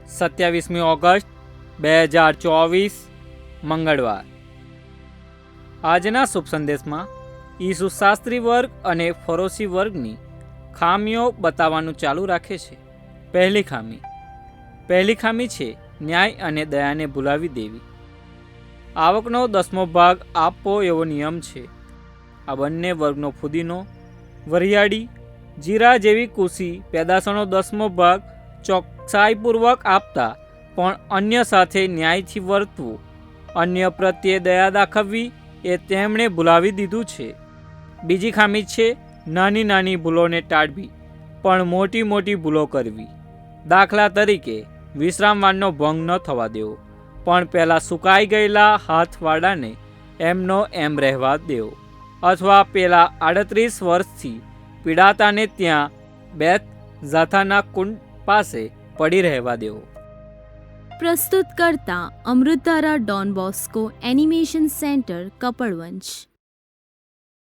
27મી August 2024 મંગળવાર। આજના શુભ સંદેશમાં ઈસુ શાસ્ત્રી વર્ગ અને ફરોશી વર્ગની ખામીઓ બતાવવાનું ચાલુ રાખે છે। પહેલી ખામી છે ન્યાય અને દયાને ભૂલાવી દેવી। આવકનો 10મો ભાગ આપવો એવો નિયમ છે। આ બંને વર્ગનો ફુદીનો, વરિયાળી, જીરા જેવી કૃષિ પેદાશોનો 10મો ભાગ ચોકસાઈપૂર્વક આપતા પણ અન્ય સાથે ન્યાયથી વર્તવું, અન્ય પ્રત્યે દયા દાખવવી એ તેમણે ભૂલાવી દીધું છે। બીજી ખામી છે નાની નાની ભૂલોને ટાળવી પણ મોટી મોટી ભૂલો કરવી। દાખલા તરીકે વિશ્રામવારનો ભંગ ન થવા દેવો પણ પહેલાં સુકાઈ ગયેલા હાથવાળાને એમનો એમ રહેવા દેવો, અથવા પેલા 38 વર્ષથી પીડાતાને ત્યાં બેથ ઝાથાના કુંડ પાસે પડી રહેવા દેવો। પ્રસ્તુત કરતા અમૃતધારા Don Bosco animation centre Kapadvanj.